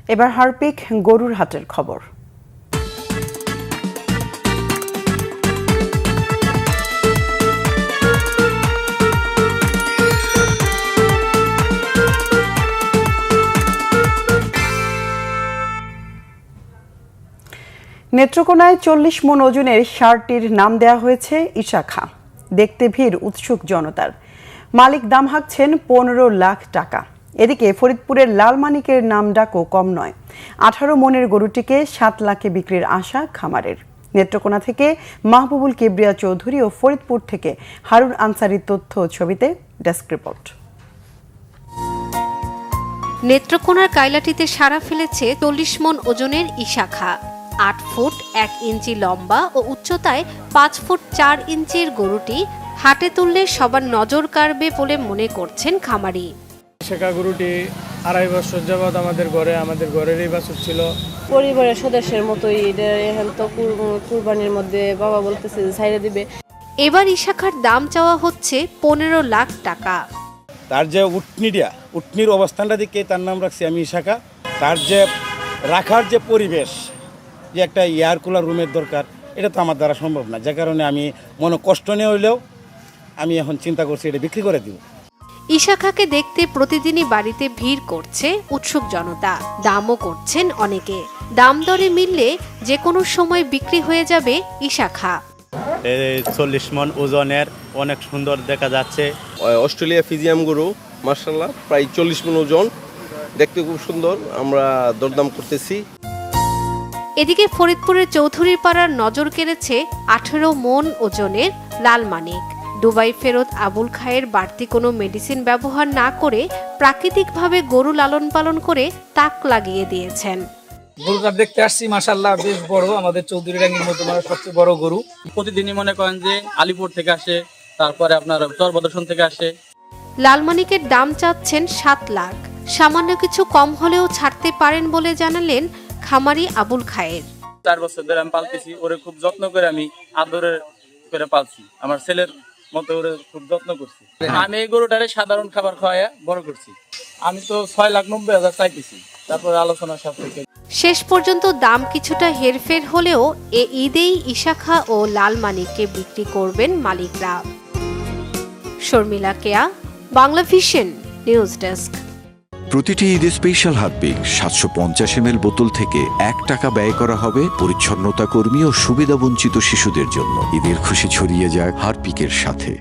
এবার হারপিক গরুর হাটের খবর। নেত্রকোনায় 40 মণ ওজনের ষাঁড়টির নাম দেয়া হয়েছে ইশাখা। দেখতে ভিড় উৎসুক জনতার। মালিক দাম হাঁকছেন 15 লাখ টাকা। এদিকে ফরিদপুরের লালমানিকের নাম ডাকও কম নয়। 18 মণের গরুটিকে 7 লাখে বিক্রির আশা খামারের। নেত্রকোনা থেকে মাহবুবুল কিবরিয়া চৌধুরী ও ফরিদপুর থেকে হারুন আনসারির তথ্য ছবিতে ডেস্ক রিপোর্ট। নেত্রকোনার কাইলাটিতে সাড়া ফেলেছে 40 মণ ওজনের ইশাখা। 8 ফুট 1 ইঞ্চি লম্বা ও উচ্চতায় 5 ফুট 4 ইঞ্চির গরুটি হাটে তুললে সবার নজর কাড়বে বলে মনে করছেন খামারি। ইশাখা গরুটি 2.5 বছর যাবৎ আমাদের ঘরেরই বাছুর ছিল। পরিবারের সদস্যের মতোই এটা এখন তো কুরবানির মধ্যে বাবা বলতেছে ছাইড়ে দিবে। এবার ইশাখার দাম চাওয়া হচ্ছে 15 লাখ টাকা। তার যে উটনির অবস্থানটা দিকে তার নাম রাখছি আমি ইশাখা। তার যে রাখার যে পরিবেশ, যে একটা এয়ার কুলার রুমের দরকার, এটা তো আমার দ্বারা সম্ভব না। যে কারণে আমি মনে কষ্ট নিয়ে হইলেও আমি এখন চিন্তা করছি এটা বিক্রি করে দিব। ইশাখাকে দেখতে প্রতিদিনই বাড়িতে ভিড় করছে উৎসুক জনতা। দামও করছেন অনেকে। দাম দরে মিললে যে কোনো সময় বিক্রি হয়ে যাবে ইশাখা। 40 মণ ওজনের, অনেক সুন্দর দেখা যাচ্ছে। অস্ট্রেলিয়া ফিজিয়াম গরু, মাশাআল্লাহ, প্রায় 40 মণ ওজন, দেখতে খুব সুন্দর। আমরা দরদাম করতেছি। এদিকে ফরিদপুরের চৌধুরীর পাড়ার নজর কেড়েছে 18 মণ ওজনের লালমানিক। দুবাই ফেরত আবুল খায়ের বাড়তি কোনো মেডিসিন ব্যবহার না করে প্রাকৃতিকভাবে গরু লালন পালন করে তাক লাগিয়ে দিয়েছেন। গরুটা দেখতে আসছি, মাশাআল্লাহ বেশ বড়, আমাদের চৌধুরী রাঙ্গির মতো মানে সবচেয়ে বড় গরু। প্রতিদিনই মনে করেন যে আলিপুর থেকে আসে, তারপরে আপনার চরবদর্শন থেকে আসে। লালমানিকের দাম চাচ্ছেন 7 লাখ। সামান্য কিছু কম হলেও ছাড়তে পারেন বলে জানালেন খামারি আবুল খায়ের। 4 বছর ধরে আমি পালতেছি, ওরে খুব যত্ন করে আমি আদরে করে পালছি। আমার ছেলের মতো ওরে খুব যত্ন করছি। আমি এই গরুটারে সাধারণ খাবার খাওয়াইয়া বড় করছি। আমি তো 6,90,000 চাইতেছি, তারপরে আলোচনা সাপেক্ষে। শেষ পর্যন্ত দাম কিছুটা হেরফের হলেও এ ঈদেই ইশাখা ও লালমানিককে বিক্রি করবেন মালিকরা। শর্মিলা কেয়া, বাংলা ভিশন নিউজ ডেস্ক। প্রতিটি ঈদে স্পেশাল হারপিক 750 ml বোতল থেকে 1 টাকা ব্যয় করা হবে পরিচ্ছন্নতা কর্মী ও সুবিধাবঞ্চিত শিশুদের জন্য। ঈদের খুশি ছড়িয়ে যায় হারপিকের সাথে।